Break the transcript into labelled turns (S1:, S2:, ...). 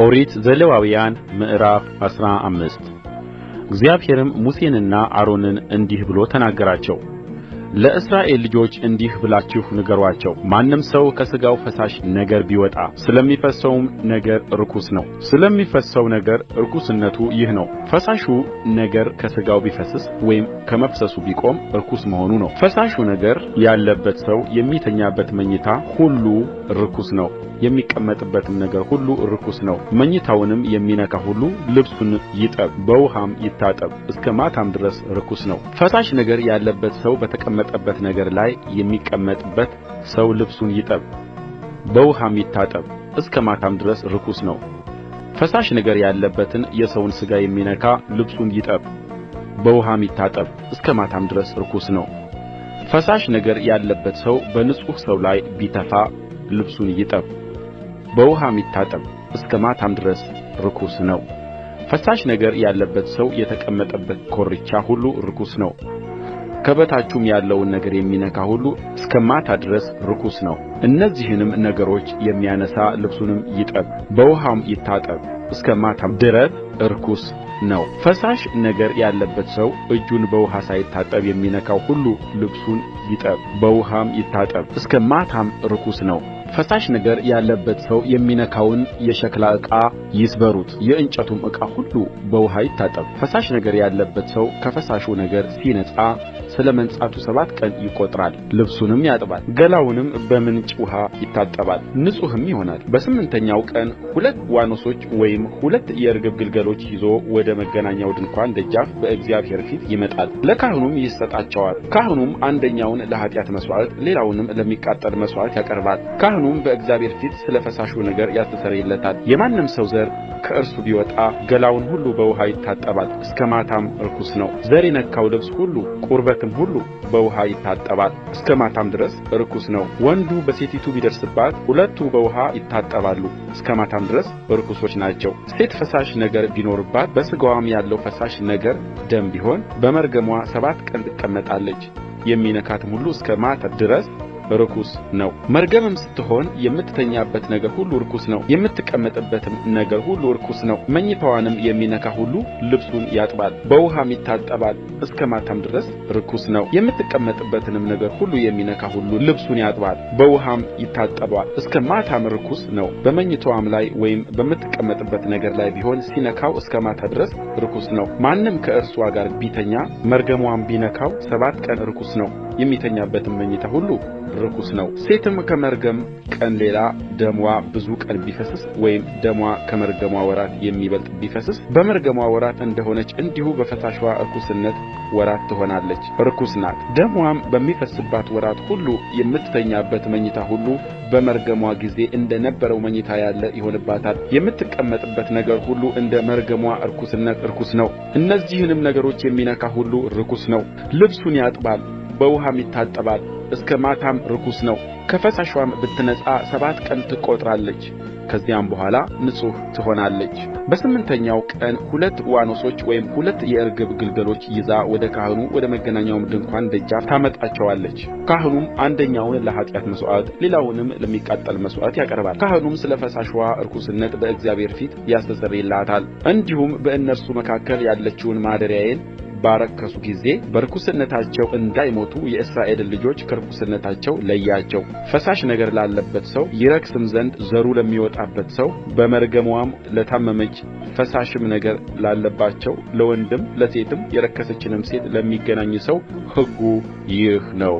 S1: ኦሪት ዘሌዋውያን ምዕራፍ 15 እግዚአብሔርም ሙሴንና አሮንን እንዲህ ብሎ ተናገራቸው። ለእስራኤል ልጆች እንዲህ ብላችሁ ንገሩአቸው፣ ማንም ሰው ከሥጋው ፈሳሽ ነገር ቢወጣ ስለሚፈስሰውም ነገር ርኩስ ነው። ስለሚፈስሰው ነገር ርኩስነቱ ይህ ነው: ፈሳሹ ነገር ከሥጋው ቢፈስስ ወይም ከመፍሰሱ ቢቆም ርኩስ መሆኑ ነው። ፈሳሹ ነገር ያለበት ሰው የሚተኛበት መኝታ ሁሉ ርኩስ ነው፣ የሚቀመጥበትም ነገር ሁሉ ርኩስ ነው። መኝታውንም የሚነካ ሁሉ ልብሱን ይጠብ፣ በውኃም ይታጠብ፣ እስከ ማታም ድረስ ርኩስ ነው። ፈሳሽ ነገር ያለበት ሰው በተቀመጠበት ነገር ላይ የሚቀመጥበት ሰው ልብሱን ይጠብ፣ በውኃም ይታጠብ፣ እስከ ማታም ድረስ ርኩስ ነው። ፈሳሽ ነገር ያለበትን የሰውን ሥጋ የሚነካ ልብሱን ይጠብ፣ በውኃም ይታጠብ፣ እስከ ማታም ድረስ ርኩስ ነው። ፈሳሽ ነገር ያለበት ሰው በንጹሕ ሰው ላይ ቢተፋ ልብሱን ይጠብ፣ በውኃም ይታጠብ፣ እስከ ማታም ድረስ ርኩስ ነው። ፈሳሽ ነገር ያለበት ሰው የተቀመጠበት ኮርቻ ሁሉ ርኩስ ነው። ከበታቹም ያለውን ነገር የሚነካ ሁሉ እስከ ማታ ድረስ ርኩስ ነው። እነዚህንም ነገሮች የሚያነሣ ልብሱንም ይጠብ፣ በውኃም ይታጠብ፣ እስከ ማታም ድረስ ርኩስ ነው። ፈሳሽ ነገር ያለበት ሰው እጁን በውኃ ሳይታጠብ የሚነካው ሁሉ ልብሱን ይጠብ፣ በውኃም ይታጠብ፣ እስከ ማታም ርኩስ ነው። ፈሳሽ ነገር ያለበት ሰው የሚነካውን የሸክላ ዕቃ ይስበሩት፣ የእንጨቱም ዕቃ ሁሉ በውኃ ይታጠብ። ፈሳሽ ነገር ያለበት ሰው ከፈሳሹ ነገር ሲነጻ ስለ መንጻቱ 7 ቀን ይቈጥራል፣ ልብሱንም ያጥባል፣ ገላውንም በምንጭ ውኃ ይታጠባል፣ ንጹሕም ይሆናል። በስምንተኛው ቀን 2 ዋኖሶች ወይም 2 የርግብ ግልገሎች ይዞ ወደ መገናኛው ድንኳን ደጃፍ በእግዚአብሔር ፊት ይመጣል፣ ለካህኑም ይሰጣቸዋል። ካህኑም አንደኛውን ለኃጢአት መሥዋዕት ሌላውንም ለሚቃጠል መሥዋዕት ያቀርባል። ካህኑም በእግዚአብሔር ፊት ስለ ፈሳሹ ነገር ያስተሰርይለታል። የማንም ሰው ዘር ከእርሱ ቢወጣ ገላውን ሁሉ በውኃ ይታጠባል፣ እስከ ማታም ርኩስ ነው። ዘር የነካው ልብስ ሁሉ ቁርበትም ሁሉ በውኃ ይታጠባል፣ እስከ ማታም ድረስ ርኩስ ነው። ወንዱ በሴቲቱ ቢደርስባት 2ቱ በውኃ ይታጠባሉ፣ እስከ ማታም ድረስ ርኩሶች ናቸው። ሴት ፈሳሽ ነገር ቢኖርባት በሥጋዋም ያለው ፈሳሽ ነገር ደም ቢሆን በመርገሟ 7 ቀን ትቀመጣለች፣ የሚነካትም ሁሉ እስከ ማታ ድረስ ርኩስ ነው። መርገምም ስትሆን የምትተኛበት ነገር ሁሉ ርኩስ ነው፣ የምትቀመጥበትም ነገር ሁሉ ርኩስ ነው። መኝታዋንም የሚነካ ሁሉ ልብሱን ያጥባል፣ በውኃም ይታጠባል፣ እስከ ማታም ድረስ ርኩስ ነው። የምትቀመጥበትንም ነገር ሁሉ የሚነካ ሁሉ ልብሱን ያጥባል፣ በውኃም ይታጠባል፣ እስከ ማታም ርኩስ ነው። በመኝታዋም ላይ ወይም በምትቀመጥበት ነገር ላይ ቢሆን ሲነካው እስከ ማታ ድረስ ርኩስ ነው። ማንም ከእርሷ ጋር ቢተኛ መርገሟም ቢነካው 7 ቀን ርኩስ ነው፣ የሚተኛበትም መኝታ ሁሉ ርኩስ ነው። ሴትም ከመርገም ቀን ሌላ ደሟ ብዙ ቀን ቢፈስስ ወይም ደሟ ከመርገሟ ወራት የሚበልጥ ቢፈስስ በመርገሟ ወራት እንደሆነች እንዲሁ በፈሳሿ ርኩስነት ወራት ትሆናለች፣ ርኩስ ናት። ደምዋም በሚፈስባት ወራት ሁሉ የምትተኛበት መኝታ ሁሉ በመርገሟ ጊዜ እንደ ነበረው መኝታ ያለ ይሆንባታል። የምትቀመጥበት ነገር ሁሉ እንደ መርገሟ ርኩስነት ርኩስ ነው። እነዚህንም ነገሮች የሚነካ ሁሉ ርኩስ ነው። ልብሱን ያጥባል፣ በውኃም ይታጠባል፣ እስከ ማታም ርኩስ ነው። ከፈሳሿም ብትነጻ 7 ቀን ትቈጥራለች፣ ከዚያም በኋላ ንጹሕ ትሆናለች። በስምንተኛው ቀን 2 ዋኖሶች ወይም 2 የርግብ ግልገሎች ይዛ ወደ ካህኑ ወደ መገናኛው ድንኳን ደጃፍ ታመጣቸዋለች። ካህኑም አንደኛውን ለኃጢአት መሥዋዕት ሌላውንም ለሚቃጠል መሥዋዕት ያቀርባል። ካህኑም ስለ ፈሳሽዋ ርኩስነት በእግዚአብሔር ፊት ያስተሰርይላታል። እንዲሁም በእነርሱ መካከል ያለችውን ማደሪያዬን ባረከሱ ጊዜ በርኩስነታቸው እንዳይሞቱ የእስራኤልን ልጆች ከርኩስነታቸው ለያቸው። ፈሳሽ ነገር ላለበት ሰው ይረክስም ዘንድ ዘሩ ለሚወጣበት ሰው በመርገምዋም ለታመመች ፈሳሽም ነገር ላለባቸው ለወንድም ለሴትም የረከሰችንም ሴት ለሚገናኝ ሰው ሕጉ ይህ ነው።